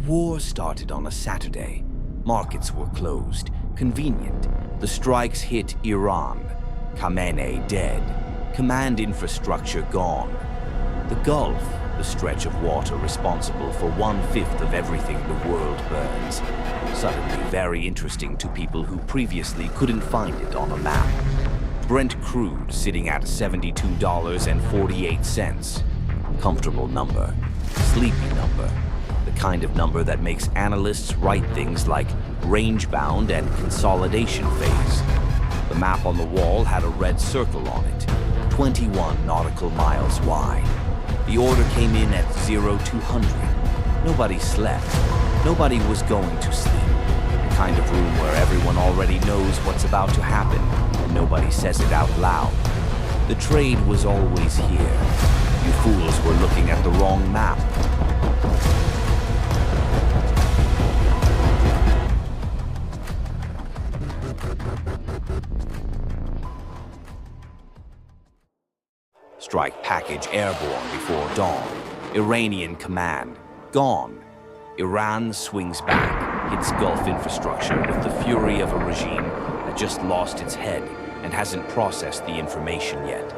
war started on a Saturday. Markets were closed. Convenient. The strikes hit Iran. Khamenei dead. Command infrastructure gone. The Gulf, the stretch of water responsible for 1/5 of everything the world burns. Suddenly very interesting to people who previously couldn't find it on a map. Brent crude sitting at $72.48. Comfortable number. Sleepy number. The kind of number that makes analysts write things like range-bound and consolidation phase. The map on the wall had a red circle on it, 21 nautical miles wide. The order came in at 0200. Nobody slept. Nobody was going to sleep. The kind of room where everyone already knows what's about to happen, and nobody says it out loud. The trade was always here. You fools were looking at the wrong map. Strike package airborne before dawn. Iranian command, gone. Iran swings back, hits Gulf infrastructure with the fury of a regime that just lost its head and hasn't processed the information yet.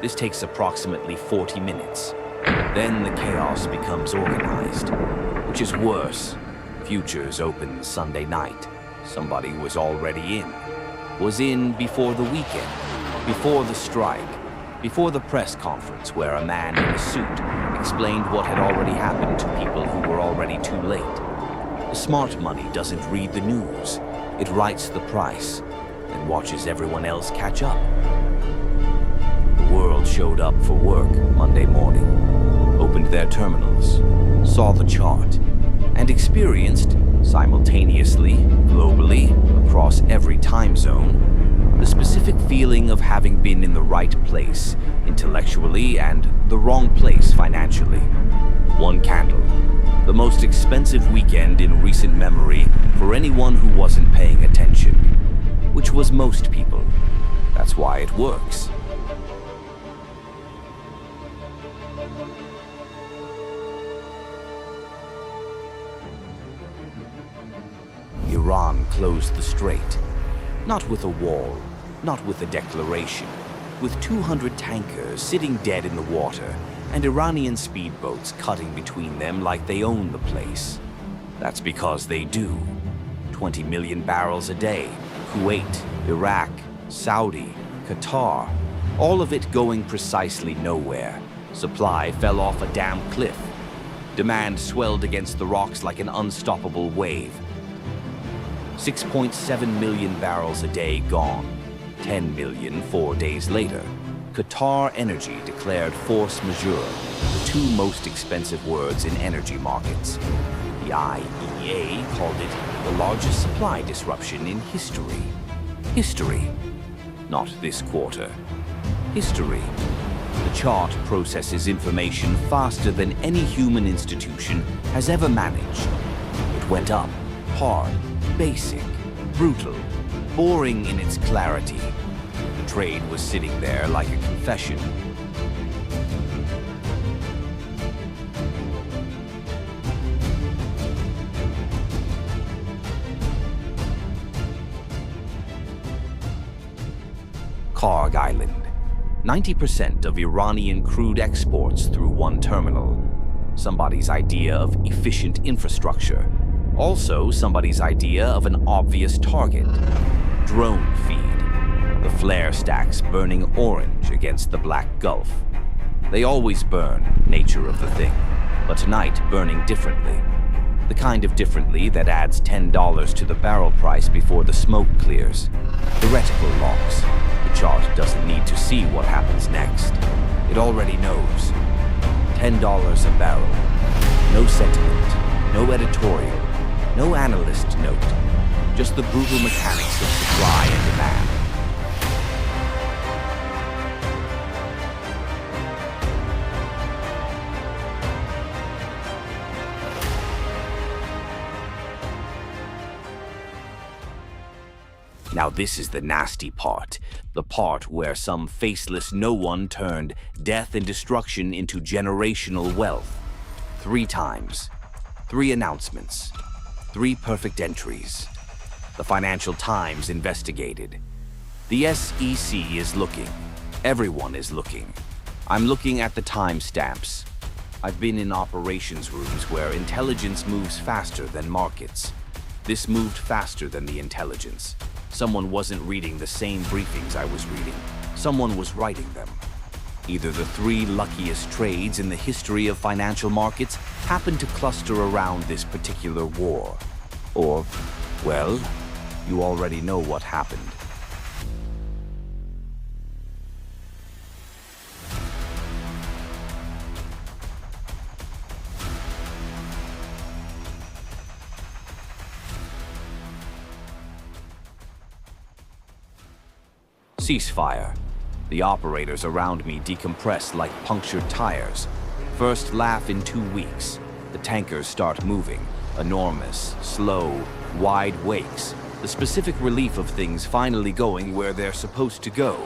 This takes approximately 40 minutes. Then the chaos becomes organized, which is worse. Futures open Sunday night. Somebody was already in. Was in before the weekend, before the strike, before the press conference where a man in a suit explained what had already happened to people who were already too late. The smart money doesn't read the news. It writes the price and watches everyone else catch up. The world showed up for work Monday morning, opened their terminals, saw the chart, and experienced, simultaneously, globally, across every time zone, the specific feeling of having been in the right place, intellectually, and the wrong place financially. One candle. The most expensive weekend in recent memory for anyone who wasn't paying attention. Which was most people. That's why it works. Iran closed the strait. Not with a wall, not with a declaration, with 200 tankers sitting dead in the water and Iranian speedboats cutting between them like they own the place. That's because they do. 20 million barrels a day, Kuwait, Iraq, Saudi, Qatar, all of it going precisely nowhere. Supply fell off a damn cliff. Demand swelled against the rocks like an unstoppable wave. 6.7 million barrels a day gone. 10 million 4 days later. QatarEnergy declared force majeure, the two most expensive words in energy markets. The IEA called it the largest supply disruption in history. History. Not this quarter. History. The chart processes information faster than any human institution has ever managed. It went up, hard, basic, brutal, boring in its clarity. The trade was sitting there like a confession. Karg Island. 90% of Iranian crude exports through one terminal. Somebody's idea of efficient infrastructure. Also somebody's idea of an obvious target. Drone feed. The flare stacks burning orange against the Black Gulf. They always burn, nature of the thing, but tonight burning differently. The kind of differently that adds $10 to the barrel price before the smoke clears. The reticle locks. The chart doesn't need to see what happens next. It already knows. $10 a barrel. No sentiment, no editorial, no analyst note. Just the brutal mechanics of supply and demand. Now this is the nasty part, the part where some faceless no one turned death and destruction into generational wealth. 3 times. 3 announcements. 3 perfect entries. The Financial Times investigated. The SEC is looking. Everyone is looking. I'm looking at the timestamps. I've been in operations rooms where intelligence moves faster than markets. This moved faster than the intelligence. Someone wasn't reading the same briefings I was reading. Someone was writing them. Either the 3 luckiest trades in the history of financial markets happened to cluster around this particular war. Or, well, you already know what happened. Ceasefire. The operators around me decompress like punctured tires. First laugh in 2 weeks. The tankers start moving. Enormous, slow, wide wakes. The specific relief of things finally going where they're supposed to go.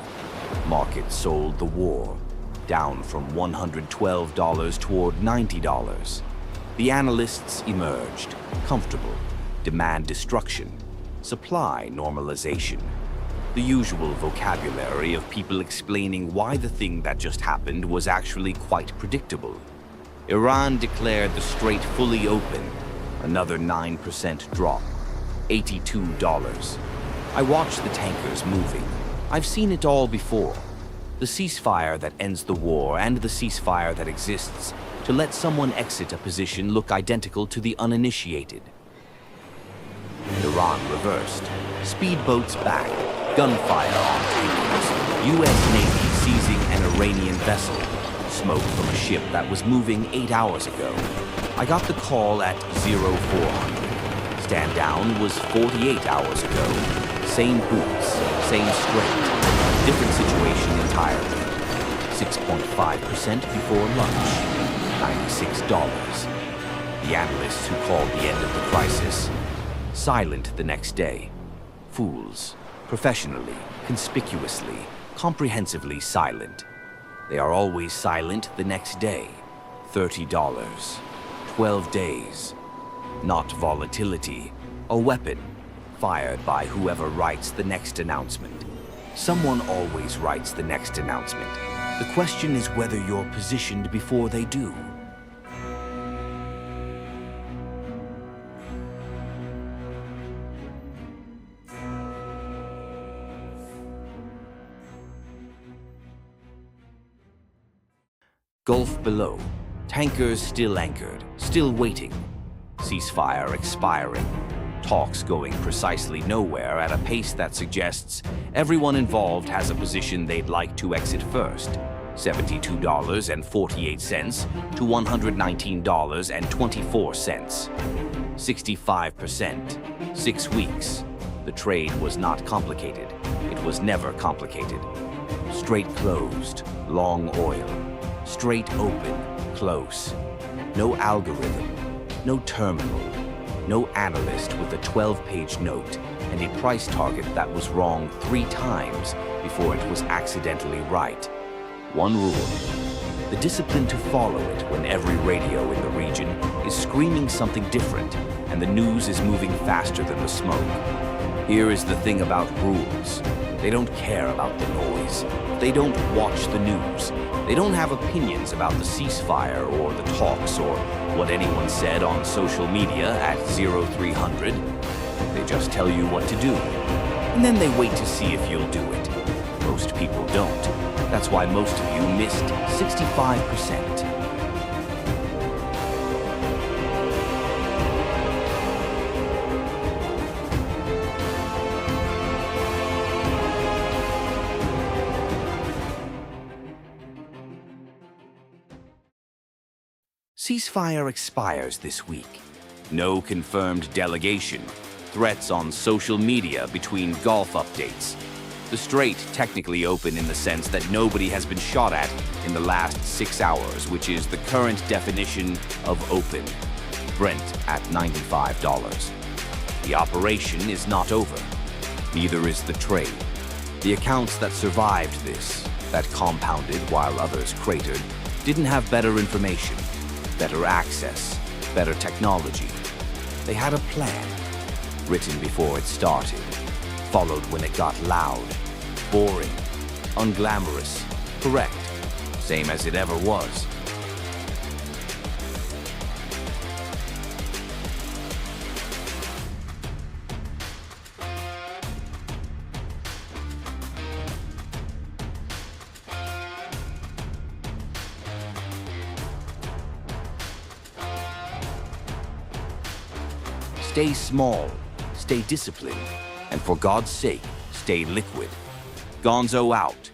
Market sold the war. Down from $112 toward $90. The analysts emerged. Comfortable. Demand destruction. Supply normalization. The usual vocabulary of people explaining why the thing that just happened was actually quite predictable. Iran declared the strait fully open. Another 9% drop. $82. I watched the tankers moving. I've seen it all before. The ceasefire that ends the war and the ceasefire that exists to let someone exit a position look identical to the uninitiated. Iran reversed. Speedboats back. Gunfire on tankers. U.S. Navy seizing an Iranian vessel. Smoke from a ship that was moving 8 hours ago. I got the call at 0400. Stand down was 48 hours ago. Same boots, same strait. Different situation entirely. 6.5% before lunch. $96. The analysts who called the end of the crisis. Silent the next day. Fools. Professionally, conspicuously, comprehensively silent. They are always silent the next day. $30. 12 days. Not volatility. A weapon. Fired by whoever writes the next announcement. Someone always writes the next announcement. The question is whether you're positioned before they do. Gulf below. Tankers still anchored, still waiting. Ceasefire expiring. Talks going precisely nowhere at a pace that suggests everyone involved has a position they'd like to exit first. $72.48 to $119.24. 65%. 6 weeks. The trade was not complicated. It was never complicated. Strait closed. Long oil. Strait open. Close. No algorithm. No terminal. No analyst with a 12-page note and a price target that was wrong 3 times before it was accidentally right. One rule. The discipline to follow it when every radio in the region is screaming something different and the news is moving faster than the smoke. Here is the thing about rules. They don't care about the noise. They don't watch the news. They don't have opinions about the ceasefire or the talks or what anyone said on social media at 0300. They just tell you what to do. And then they wait to see if you'll do it. Most people don't. That's why most of you missed 65%. Ceasefire expires this week. No confirmed delegation. Threats on social media between Gulf updates. The strait technically open in the sense that nobody has been shot at in the last 6 hours, which is the current definition of open. Brent at $95. The operation is not over. Neither is the trade. The accounts that survived this, that compounded while others cratered, didn't have better information. Better access, better technology. They had a plan, written before it started, followed when it got loud, boring, unglamorous, correct, same as it ever was. Stay small, stay disciplined, and for God's sake, stay liquid. Gonzo out.